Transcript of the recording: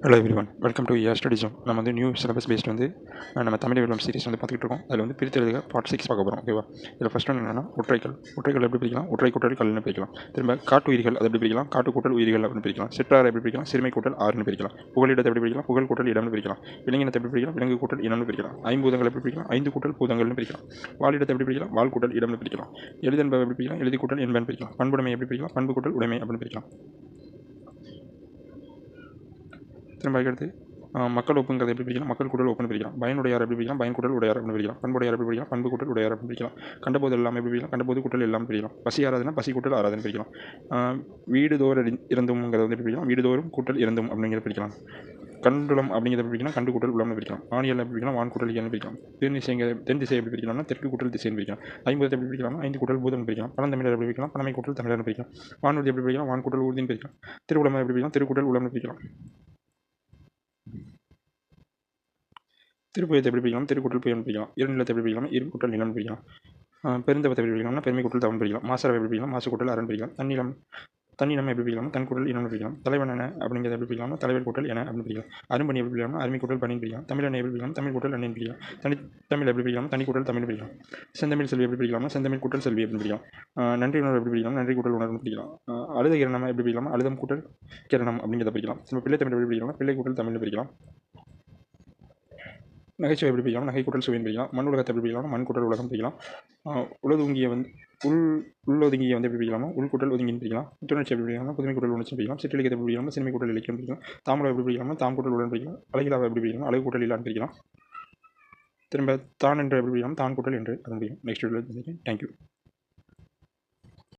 Hello everyone, welcome to ER study zone. நம்ம வந்து new syllabus paste வந்து நம்ம தமிழ் விளம்பரம் சீரிஸ் வந்து பார்த்துட்டு இருக்கோம். அதில் வந்து பிரித்தெழுதுக பார்ட் 6 பார்க்க போகிறோம். ஓகேவா? இதில் ஃபஸ்ட் ஒன்று என்னன்னா ஒற்றைகள் எப்படி பிரிக்கலாம்? ஒற்றை கூட்டல் கல்னு பிரிக்கலாம். திரும்ப காட்டு உயிர்கள் அதை எப்படி பிரிக்கலாம்? காட்டு கூட்டல் உயிர்கள் அப்படின்னு பிரிக்கலாம். சிற்றாறு எப்படி பிரிக்கலாம்? சிறுமை கூட்டல் ஆறுன்னு பிரிக்கலாம். புகலிடத்தை எப்படி பிரிக்கலாம்? புகழ் கூட்டல் இடம்னு பிரிக்கலாம். விலங்கினத்தை எப்படி பிரிக்கலாம்? விலங்கு கூட்டல் இனம்னு பிரிக்கலாம். ஐம்பூதங்கள் எப்படி பிரிக்கலாம்? ஐந்து கூட்டல் பூதங்கள்னு பிரிக்கலாம். வாழிடத்தை எப்படி பிரிக்கலாம்? வால் கூட்டல் இடம்னு பிரிக்கலாம். எழுதென்பவை எப்படி பிரிக்கலாம்? எழுதி கூட்டல் என்பன்னு பிரிக்கலாம். பண்புடைமை எப்படி பிரிக்கலாம்? பண்பு கூட்டல் உடைமை அப்படின்னு பிரிக்கலாம். திரும்ப அடுத்து மக்கள் ஒப்புங்கிறது எப்படி பிரிக்கலாம்? மக்கள் கூட்டல் ஒப்புன்னு பிரிக்கலாம். பயனுடையார் எப்படி பிரிக்கலாம்? பயன் கூட்டல் உடையார் அப்படின்னு பிரிக்கலாம். பண்புடையார் எப்படி பிரிக்கலாம்? பண்பு கூட்டல் உடையார் அப்படின்னு பிரிக்கலாம். கண்டபோது எல்லாம் எப்படி பிரிக்கலாம்? கண்டபோது கூட்டல் எல்லாம் பிரிக்கலாம். பசி ஆராதனை பசி கூட்டல் ஆராதனை பிரிக்கலாம். வீடுதோறும் இருந்தும்ங்கிறது வந்து எப்படி பிரிக்கலாம்? வீடுதோறும் கூட்டல் இருந்தும் அப்படிங்கிறத பிரிக்கலாம். கண்டுளம் அப்படிங்கிறத எப்படி பிரிக்கலாம்? கண்டு கூட்டல் உளம்னு பிரிக்கலாம். வானியல் எப்படி பிரிக்கலாம்? வான் கூட்டல் இயல்னு பிரிக்கலாம். தென் திசை எப்படி பிரிக்கலாம்னா தெற்கு கூட்டல் திசைன்னு பிரிக்கலாம். ஐம்பது எப்படி பிரிக்கலாம்? ஐந்து கூட்டல் பூதம் பிரிக்கலாம். பழந்தமிழர் எப்படி பிரிக்கலாம்? பழமை கூட்டல் தமிழர்னு பிரிக்கலாம். வானூர்தி எப்படி பிரிக்கலாம்? வான் கூட்டல் ஊர்தின்னு பிரிக்கலாம். திருவுளம் எப்படி பிரிக்கலாம்? திருக்கூட்டல் உளம்னு பிரிக்கலாம். திருப்புயத்தை எப்படி பிரிக்கலாம்? திருக்கூட்டல் புயல் பிரிக்கலாம். இருநிலத்தை எப்படி பிரிக்கலாம்? இரு கூட்டல் நிலம் பிரிக்கலாம். பெருந்தவத்தை எப்படி பிரிக்கலாம்னா பெருமை கூட்டல் தவன் பிரிக்கலாம். மாசரவை எப்படி பிரிக்கலாம்? மாசு கூட்டல் அரண் பிரிக்கலாம். தன்னிலம் எப்படி பிரிக்கலாம்? தன் கூட்டல் இனம் பிரிக்கலாம். தலைவன் என அப்படிங்கிறத எப்படி பிரிக்கலாம்? தலைவர் கூட்டல் என அப்படின்னு பிரிக்கலாம். அரும்பணி எப்படி பிரிக்கலாம்? அருமை கூட்டல் பணின்னு பிரிக்கலாம். தமிழனை எப்படி பிரிக்கலாம்? தமிழ் கூட்டல் அண்ணன் பிரிக்கலாம். தமிழ் எப்படி பிரிக்கலாம்? தனி கூட்டல் தமிழ் பிரிக்கலாம். செந்தமிழ் செல்வி எப்படி பிரிக்கலாம்? செந்தமிழ் கூட்டல் செல்வி அப்படின்னு பிரிக்கலாம். நன்றி உணர்வு எப்படி பிரிக்கலாம்? நன்றி கூட்டல் உணர்வு பிரிக்கலாம். அழுத கிரணம் எப்படி பிரிக்கலாம்? அழுதம் கூட்டல் கிரணம் அப்படிங்கிறத பிரிக்கலாம். நம்ம பிள்ளை தமிழ் எப்படி பிரிக்கலாம்? பிள்ளை கூட்டல் தமிழ்னு பிரிக்கலாம். நகைச்சுவை எப்படி பிரிக்கலாம்? நகை கூட்டல் சுவைன்னு பிரிக்கலாம். மண் உலகத்தை எப்படி பிரிக்கலாம்? மண் கூட்டல் உலகம் பிரிக்கலாம். உள்ளொதுங்கிய உள்ளொதுங்கிய எப்படி பிரிக்கலாமா? உள்கூட்டல் ஒதுங்கின்னு பிரிக்கலாம். புத்துணர்ச்சி எப்படி பிரிக்கலாம்? புதுமை கூட்டல் உணர்ச்சி பிரிக்கலாம். சிற்றிலக்கியத்தை எப்படி பிரிக்கலாம்? சிறுமை கூட்டல் இலக்கியம் பிரிக்கலாம். தாமரை எப்படி பிரிக்கலாம்? தாம் கூட்டல் உடன் பிரிக்கலாம். அழகிலாவை எப்படி பிரிக்கலாம்? அழகு கூட்டல் இல்லான்னு பிரிக்கலாம். திரும்ப தான் என்று எப்படி பிரிக்கலாம்? தான் கூட்டல் என்று அதன் பிரிக்கலாம். நெக்ஸ்ட் வீடியோவில் தேங்க்யூ.